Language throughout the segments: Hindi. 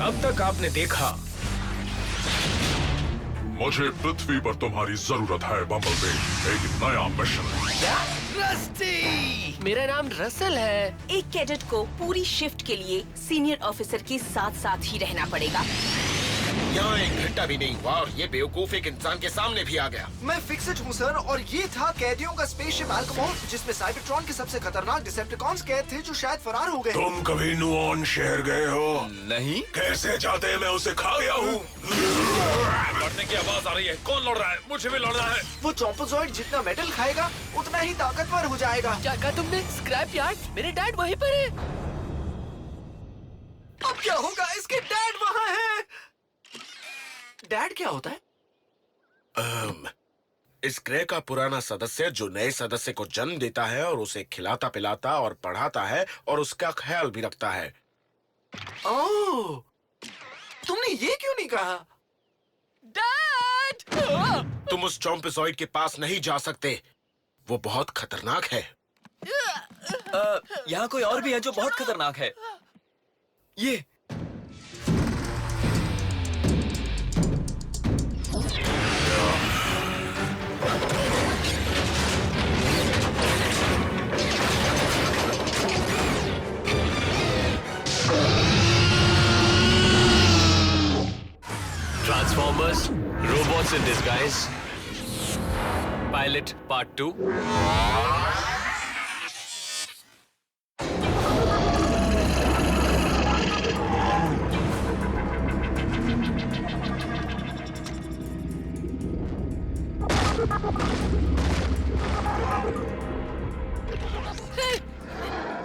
अब तक आपने देखा। मुझे पृथ्वी पर तुम्हारी जरूरत है बम्बलबी। एक नया मिशन। रस्टी! मेरा नाम रसल है। एक कैडेट को पूरी शिफ्ट के लिए सीनियर ऑफिसर के साथ साथ ही रहना पड़ेगा। यहाँ एक घंटा भी नहीं हुआ और ये बेवकूफ एक इंसान के सामने भी आ गया। मैं फिक्सेड हूँ सर, और ये था कैदियों का स्पेसशिप अल्कोमोर, जिसमें साइबरट्रॉन के सबसे खतरनाक डिसेप्टिकॉन्स कैद थे जो शायद फरार हो गए। तुम कभी नुऑन शहर गए हो? नहीं। कैसे जाते हैं? मैं उसे खा गया हूँ। लड़ने की आवाज आ रही है। कौन लड़ रहा है? मुझे भी लड़ना है। वो चॉम्पोजॉइड जितना मेटल खाएगा उतना ही ताकतवर हो जाएगा। क्या कहा तुमने? Scrap yard? मेरे डैड वहीं पर है। अब क्या होगा? इसके डैड वहाँ हैं। डैड क्या होता है? इस ग्रह का पुराना सदस्य जो नए सदस्य को जन्म देता है और उसे खिलाता पिलाता और पढ़ाता है और उसका ख्याल भी रखता है। ओह, तुमने ये क्यों नहीं कहा? डैड! तुम उस चॉम्पोजॉइड के पास नहीं जा सकते, वो बहुत खतरनाक है। यहाँ कोई और भी है जो बहुत खतरनाक है। ये Transformers, Robots in Disguise, Pilot Part 2.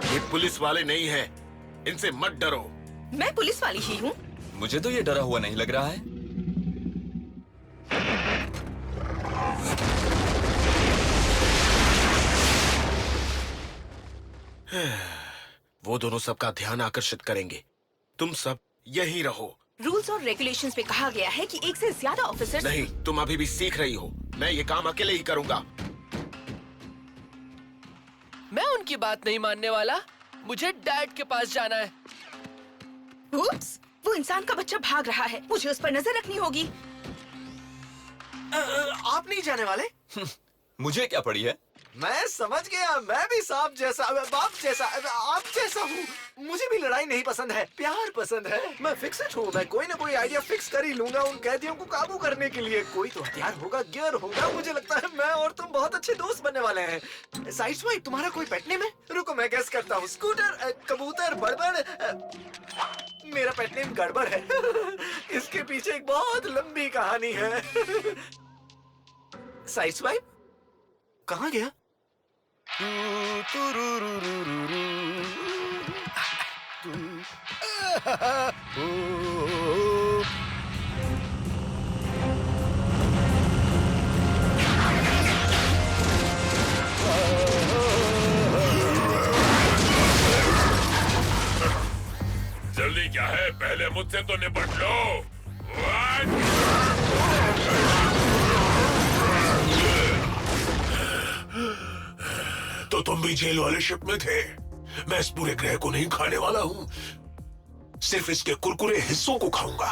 ये पुलिस वाले नहीं हैं, इनसे मत डरो। मैं पुलिस वाली ही हूँ। मुझे तो ये डरा हुआ नहीं लग रहा है। वो दोनों सबका ध्यान आकर्षित करेंगे। तुम सब यहीं रहो। रूल्स और रेगुलेशंस में कहा गया है कि एक से ज्यादा ऑफिसर्स। नहीं, तुम अभी भी सीख रही हो। मैं ये काम अकेले ही करूंगा। मैं उनकी बात नहीं मानने वाला। मुझे डैड के पास जाना है। उप्स, वो इंसान का बच्चा भाग रहा है। मुझे उस पर नजर रखनी होगी। आप नहीं जाने वाले? मुझे क्या पड़ी है? मैं समझ गया। मैं भी सांप जैसा, बाप जैसा, आप जैसा हूँ। मुझे भी लड़ाई नहीं पसंद है, प्यार पसंद है। मैं फिक्सेड हूँ। मैं कोई ना कोई आइडिया फिक्स कर ही लूंगा उन कैदियों को काबू करने के लिए। कोई तो हथियार होगा, गियर होगा। मुझे लगता है मैं और तुम बहुत अच्छे दोस्त बनने वाले हैं। साइड स्वाइप, तुम्हारा कोई पेट नेम है? रुको मैं गेस करता हूँ। स्कूटर, कबूतर, बड़बड़। मेरा पेट नेम गड़बड़ है। इसके पीछे एक बहुत लंबी कहानी है। साइड स्वाइप कहाँ गया? जल्दी क्या है? पहले मुझसे तो निपट लो। तो तुम भी जेल वाले शिप में थे। मैं इस पूरे ग्रह को नहीं खाने वाला हूँ, सिर्फ इसके कुरकुरे हिस्सों को खाऊंगा।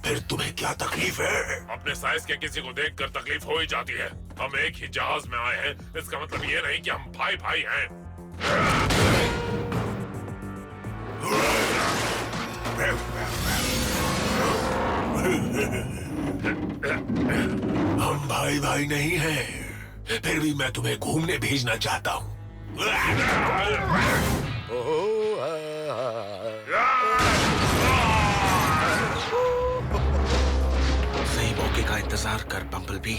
फिर तुम्हें क्या तकलीफ है? अपने साइज के किसी को देखकर तकलीफ हो ही जाती है। हम एक ही जहाज में आए हैं, इसका मतलब ये नहीं कि हम भाई भाई हैं। हम भाई भाई नहीं हैं, फिर भी मैं तुम्हें घूमने भेजना चाहता हूँ। सही मौके का इंतजार कर बम्बलबी।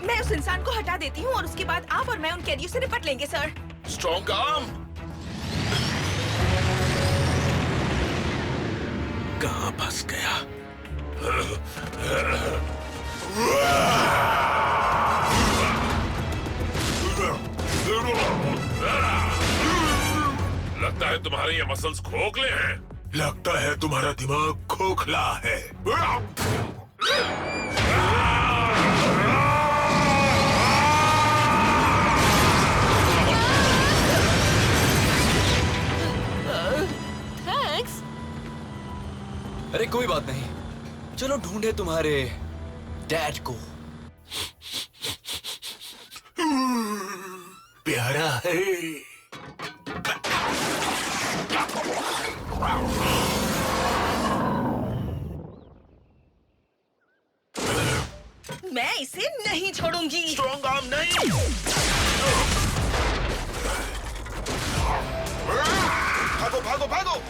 मैं उस इंसान को हटा देती हूँ और उसके बाद आप और मैं उन कैदियों से निपट लेंगे सर। Strong arm. कहाँ फंस गया? लगता है तुम्हारे ये मसल्स खोखले हैं। लगता है तुम्हारा दिमाग खोखला है। अरे कोई बात नहीं, चलो ढूंढे तुम्हारे डैड को। प्यारा है। मैं इसे नहीं छोड़ूंगी। स्ट्रॉन्ग आर्म नहीं। भागो भागो भागो।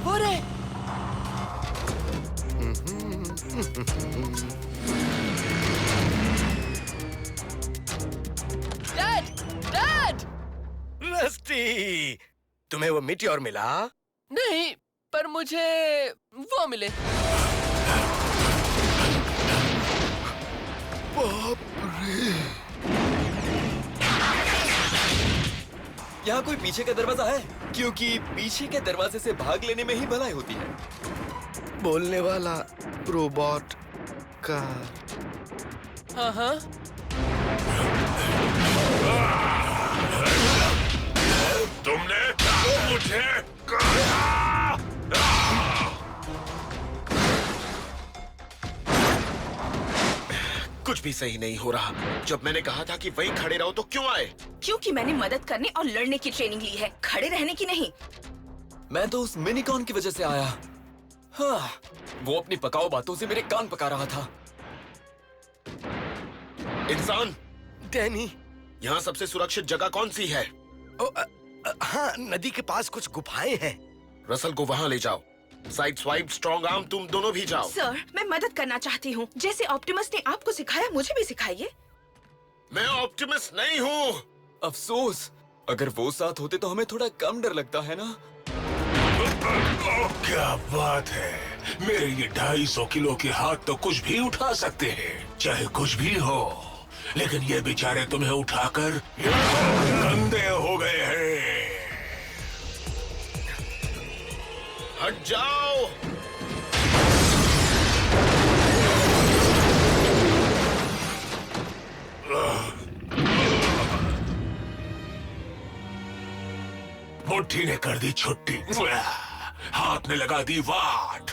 हो रहे। Dad, dad. रस्टी, तुम्हें वो मीटियोर मिला? नहीं, पर मुझे वो मिले। यहाँ कोई पीछे का दरवाजा है? क्योंकि पीछे के दरवाजे से भाग लेने में ही भलाई होती है। बोलने वाला रोबोट का। हाँ हाँ। तुमने मुझे कुछ भी सही नहीं हो रहा। जब मैंने कहा था कि वहीं खड़े रहो तो क्यों आए? क्योंकि मैंने मदद करने और लड़ने की ट्रेनिंग ली है, खड़े रहने की नहीं। मैं तो उस मिनीकॉन की वजह से आया। हाँ, वो अपनी पकाऊ बातों से मेरे कान पका रहा था। इंसान, डैनी। यहाँ सबसे सुरक्षित जगह कौन सी है? हाँ, नदी के पास कुछ गुफाएं हैं। रसल को वहाँ ले जाओ। साइड स्वाइप, स्ट्रॉन्ग आर्म, तुम दोनों भी जाओ। सर, मैं मदद करना चाहती हूँ। जैसे ऑप्टिमस ने आपको सिखाया, मुझे भी सिखाइए। मैं ऑप्टिमिस्ट नहीं हूँ। अफसोस, अगर वो साथ होते तो हमें थोड़ा कम डर लगता है ना। क्या बात है, मेरे ये 250 किलो के हाथ तो कुछ भी उठा सकते हैं, चाहे कुछ भी हो। लेकिन ये बेचारे तुम्हें उठाकर गंदे हो गए हैं। हट जाओ। मुट्ठी ने कर दी छुट्टी, हाथ ने लगा दी वाट।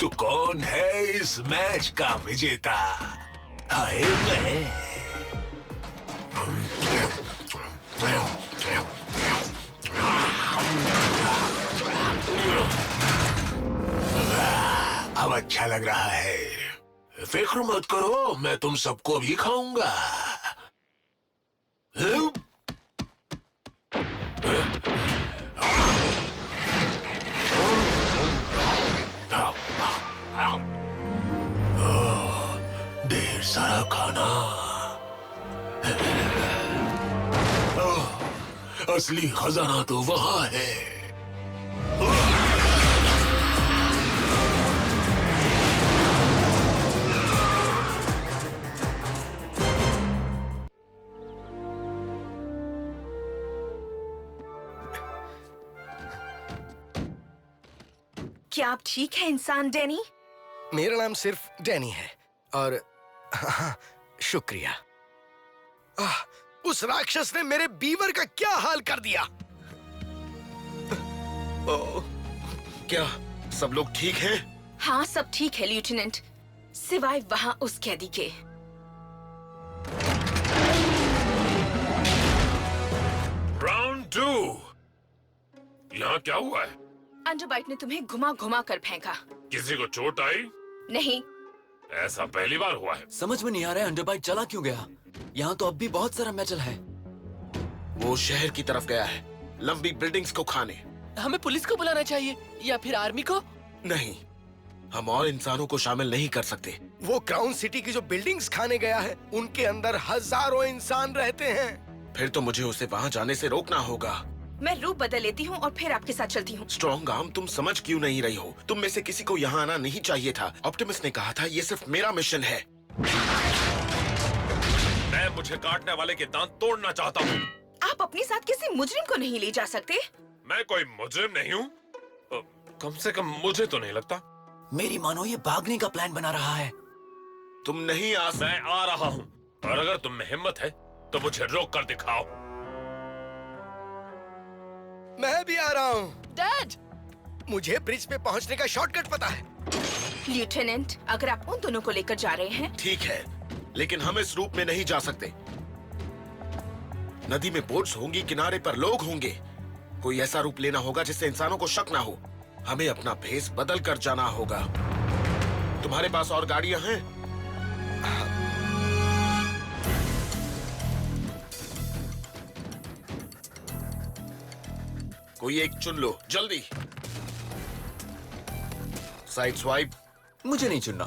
तू कौन है इस मैच का विजेता? हाय मैं। अब अच्छा लग रहा है। फिक्र मत करो, मैं तुम सबको भी खाऊंगा। ढेर सारा खाना। असली खजाना तो वहां है। क्या आप ठीक हैं इंसान डैनी? मेरा नाम सिर्फ डैनी है और हाँ, शुक्रिया। उस राक्षस ने मेरे बीवर का क्या हाल कर दिया। क्या सब लोग ठीक हैं? हाँ, सब ठीक है लेफ्टिनेंट, सिवाय वहाँ उस कैदी के। राउंड 2। यहाँ क्या हुआ है? अंडरबाइट ने तुम्हें घुमा घुमा कर फेंका। किसी को चोट आई? नहीं। ऐसा पहली बार हुआ है। समझ में नहीं आ रहा है अंडरबाइट चला क्यों गया। यहाँ तो अब भी बहुत सारा मेटल है। वो शहर की तरफ गया है, लंबी बिल्डिंग्स को खाने। हमें पुलिस को बुलाना चाहिए या फिर आर्मी को। नहीं, हम और इंसानों को शामिल नहीं कर सकते। वो क्राउन सिटी की जो बिल्डिंग्स खाने गया है, उनके अंदर हजारों इंसान रहते हैं। फिर तो मुझे उसे वहाँ जाने से रोकना होगा। मैं रूप बदल लेती हूँ और फिर आपके साथ चलती हूँ। स्ट्रॉन्ग आर्म, तुम समझ क्यों नहीं रही हो? तुम में से किसी को यहाँ आना नहीं चाहिए था। ऑप्टिमिस्ट ने कहा था ये सिर्फ मेरा मिशन है। मैं मुझे काटने वाले के दांत तोड़ना चाहता हूँ। आप अपने साथ किसी मुजरिम को नहीं ले जा सकते। मैं कोई मुजरिम नहीं हूँ। कम से कम मुझे तो नहीं लगता। मेरी मानो ये भागने का प्लान बना रहा है। तुम नहीं आ मैं आ रहा हूँ। और अगर तुम में हिम्मत है तो मुझे रोक कर दिखाओ। मैं भी आ रहा हूँ। डैड, मुझे ब्रिज पे पहुँचने का शॉर्टकट पता है। लेफ्टिनेंट, अगर आप उन दोनों को लेकर जा रहे हैं। ठीक है, लेकिन हम इस रूप में नहीं जा सकते। नदी में बोट्स होंगी, किनारे पर लोग होंगे। कोई ऐसा रूप लेना होगा जिससे इंसानों को शक ना हो। हमें अपना भेस बदल कर जाना होगा। तुम्हारे पास और गाड़ियां हैं? कोई एक चुन लो, जल्दी। Side swipe. मुझे नहीं चुनना।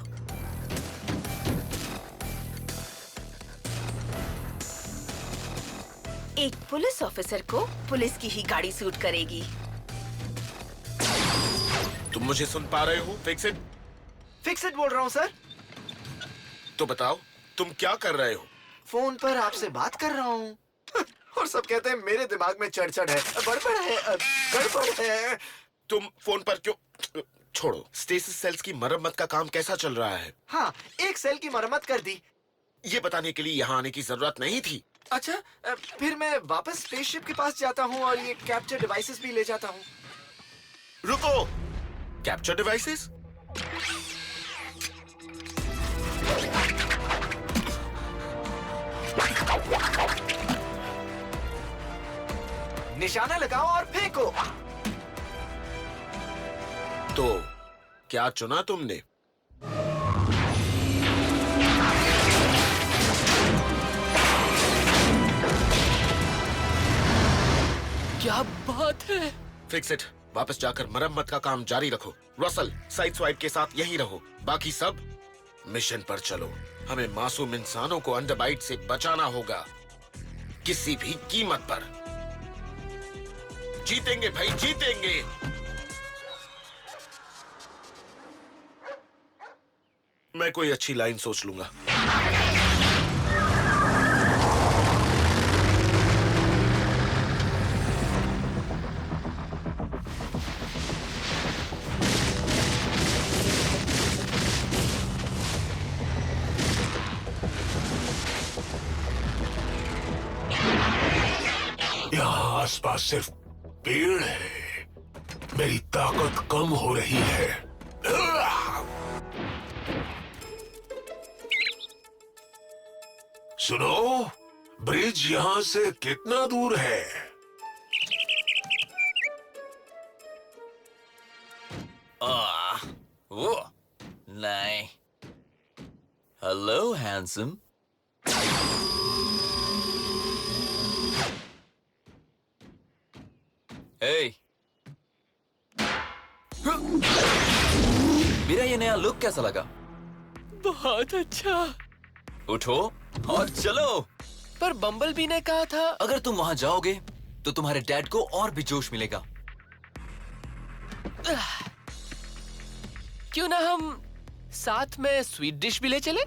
एक पुलिस ऑफिसर को पुलिस की ही गाड़ी सूट करेगी। तुम मुझे सुन पा रहे हो? फिक्स इट बोल रहा हूँ सर। तो बताओ, तुम क्या कर रहे हो? फोन पर आपसे बात कर रहा हूँ। और सब कहते हैं मेरे दिमाग में चढ़ है, गड़बड़ है। तुम फोन पर क्यों? छोड़ो। स्टेसिस सेल्स की मरम्मत का काम कैसा चल रहा है? हाँ, एक सेल की मरम्मत कर दी। ये बताने के लिए यहाँ आने की जरूरत नहीं थी। अच्छा, फिर मैं वापस स्पेसशिप के पास जाता हूँ और ये कैप्चर डिवाइसेस भी ले जाता हूँ। रुको, कैप्चर डिवाइसेस? निशाना लगाओ और फेंको। तो क्या चुना तुमने? क्या बात है। Fix it. वापस जाकर मरम्मत का काम जारी रखो। रसल, साइड स्वाइप के साथ यहीं रहो। बाकी सब मिशन पर चलो। हमें मासूम इंसानों को अंडरबाइट से बचाना होगा, किसी भी कीमत पर। जीतेंगे भाई, जीतेंगे। मैं कोई अच्छी लाइन सोच लूंगा। यहाँ आसपास सिर्फ पेड़ है। मेरी ताकत कम हो रही है। सुनो, ब्रिज यहाँ से कितना दूर है? वो नहीं। Hello handsome. Hey. मेरा ये नया लुक कैसा लगा? बहुत अच्छा। उठो और चलो। पर बम्बलबी ने कहा था अगर तुम वहां जाओगे तो तुम्हारे डैड को और भी जोश मिलेगा। क्यों ना हम साथ में स्वीट डिश भी ले चले?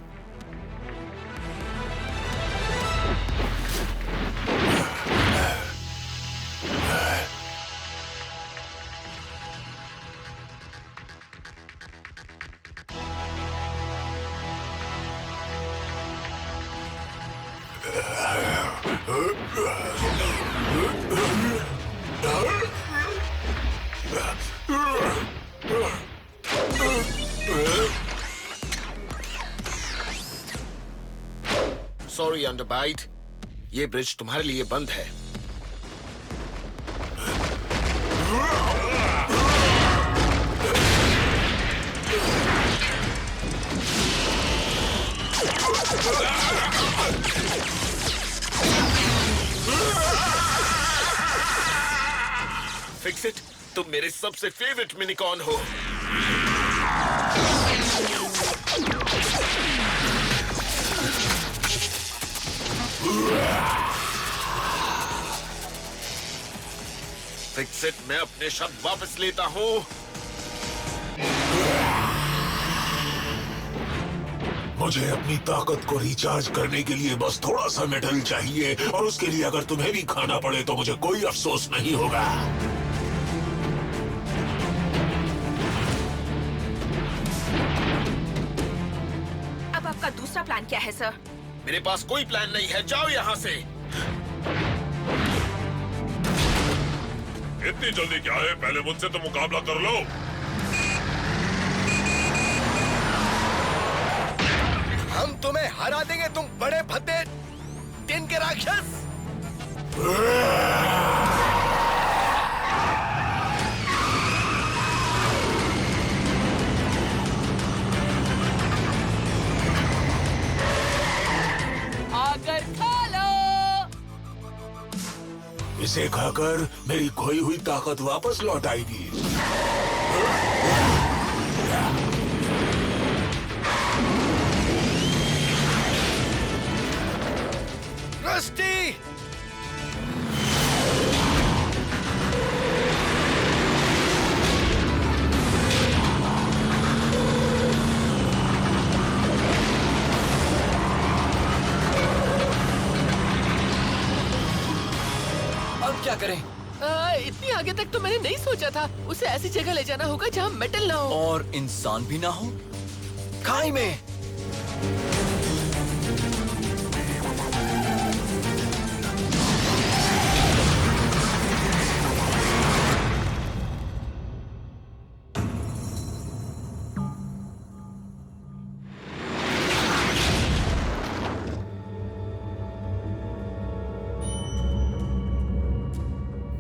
सॉरी अंडरबाइट, ये ब्रिज तुम्हारे लिए बंद है। फिक्स इट, तुम मेरे सबसे फेवरेट मिनिकॉन हो। फिक्स इट, मैं अपने शब्द वापस लेता हूँ। मुझे अपनी ताकत को रिचार्ज करने के लिए बस थोड़ा सा मेटल चाहिए, और उसके लिए अगर तुम्हें भी खाना पड़े तो मुझे कोई अफसोस नहीं होगा। अब आपका दूसरा प्लान क्या है सर? मेरे पास कोई प्लान नहीं है, जाओ यहाँ से। इतनी जल्दी क्या है? पहले मुझसे तो मुकाबला कर लो। हम तुम्हें हरा देंगे, तुम बड़े भद्दे दिन के राक्षस। आकर खा लो। इसे खाकर मेरी खोई हुई ताकत वापस लौट आएगी। रस्टी! अब क्या करें? इतनी आगे तक तो मैंने नहीं सोचा था। उसे ऐसी जगह ले जाना होगा जहाँ मेटल ना हो और इंसान भी ना हो। खाई में।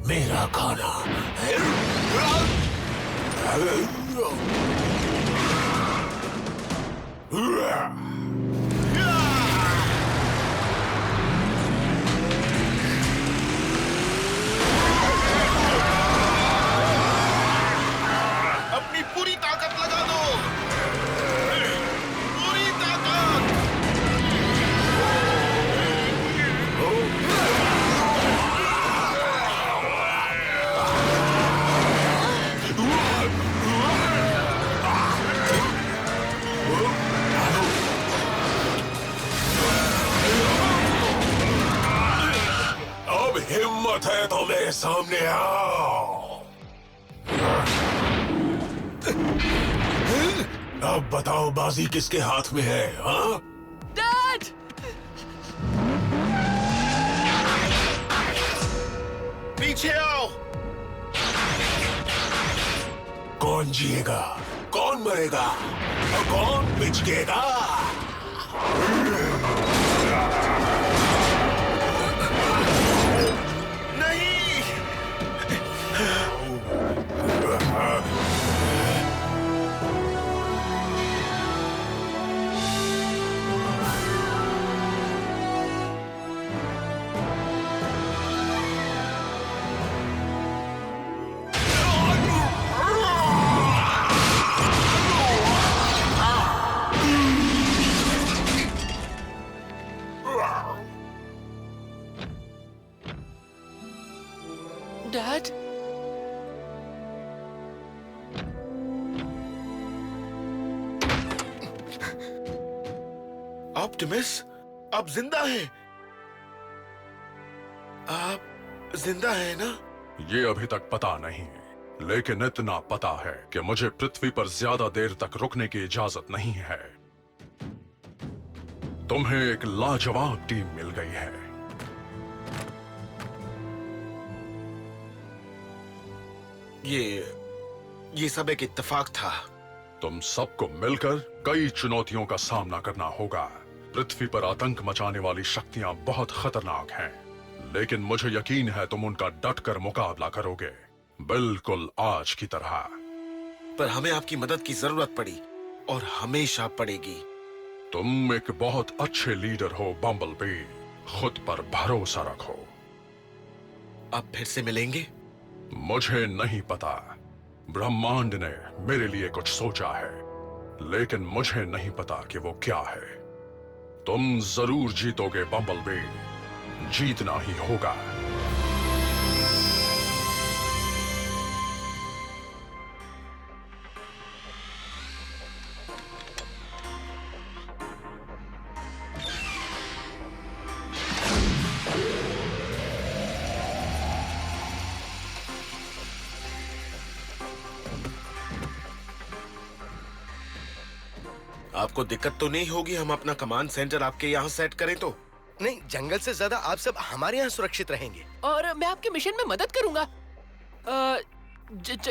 मेरा खाना। अपनी पूरी ताकत लगा दो, पूरी ताकत। अब हिम्मत है तो मेरे सामने आओ। अब बताओ बाजी किसके हाथ में है? हाँ? डैड! पीछे आओ। कौन जिएगा, कौन मरेगा और कौन बिचकेगा? नहीं। डैड? ऑप्टिमस, आप जिंदा हैं? आप जिंदा हैं ना? ये अभी तक पता नहीं, लेकिन इतना पता है कि मुझे पृथ्वी पर ज्यादा देर तक रुकने की इजाजत नहीं है। तुम्हें एक लाजवाब टीम मिल गई है। ये सब एक इत्तेफाक था। तुम सबको मिलकर कई चुनौतियों का सामना करना होगा। पृथ्वी पर आतंक मचाने वाली शक्तियां बहुत खतरनाक हैं, लेकिन मुझे यकीन है तुम उनका डटकर मुकाबला करोगे, बिल्कुल आज की तरह। पर हमें आपकी मदद की जरूरत पड़ी और हमेशा पड़ेगी। तुम एक बहुत अच्छे लीडर हो बम्बलबी, खुद पर भरोसा रखो। अब फिर से मिलेंगे? मुझे नहीं पता, ब्रह्मांड ने मेरे लिए कुछ सोचा है, लेकिन मुझे नहीं पता कि वो क्या है। तुम जरूर जीतोगे बम्बलबी, जीतना ही होगा। आपको दिक्कत तो नहीं होगी हम अपना कमांड सेंटर आपके यहाँ सेट करें तो? नहीं, जंगल से ज्यादा आप सब हमारे यहाँ सुरक्षित रहेंगे। और मैं आपके मिशन में मदद करूंगा।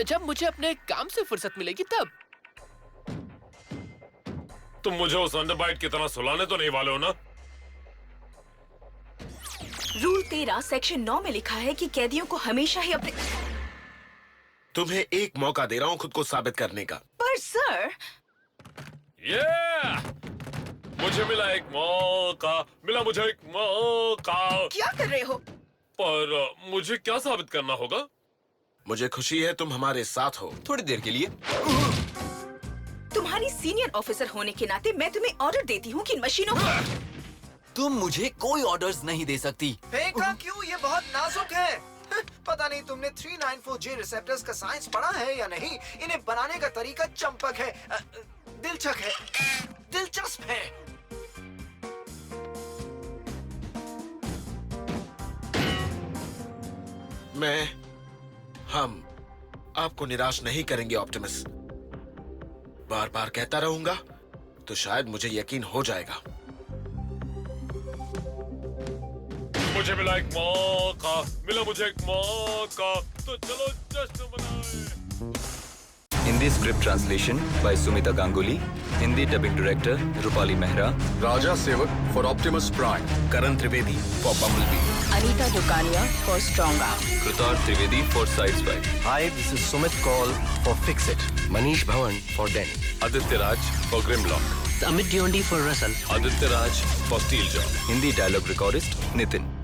जब मुझे अपने काम से फुर्सत मिलेगी तब। तुम मुझे उस अंडरबाइट की तरह सुलाने तो नहीं वाले हो ना? रूल 13 सेक्शन 9 में लिखा है कि कैदियों को हमेशा ही अपने। तुम्हें एक मौका दे रहा हूँ खुद को साबित करने का। पर सर। मुझे मिला एक मौका, मुझे एक मौका। क्या कर रहे हो? पर मुझे क्या साबित करना होगा? मुझे खुशी है तुम हमारे साथ हो। थोड़ी देर के लिए। तुम्हारी सीनियर ऑफिसर होने के नाते मैं तुम्हें ऑर्डर देती हूँ कि इन मशीनों को। तुम मुझे कोई ऑर्डर्स नहीं दे सकती। फेंका क्यों? ये बहुत नाजुक है। पता नहीं तुमने 394J रिसेप्टर्स का साइंस पढ़ा है या नहीं। इन्हें बनाने का तरीका चंपक है, दिलचस्प है, दिलचस्प है। हम आपको निराश नहीं करेंगे ऑप्टिमस। बार बार कहता रहूंगा तो शायद मुझे यकीन हो जाएगा। मुझे मिला एक मौका, मुझे एक मौका, तो चलो जश्न मनाएं। Hindi script translation by Sumita Ganguly, Hindi dubbing director Rupali Mehra, Raja Sevak for Optimus Prime, Karan Trivedi for Bumblebee, Anita Dukania for Strongarm, Kritar Trivedi for Sideswipe, hi, this is Sumit Kaul for Fixit, Manish Bhavan for Denny, Aditya Raj for Grimlock, Amit Deondi for Russell, Aditya Raj for Steeljaw, Hindi dialogue recordist Nitin.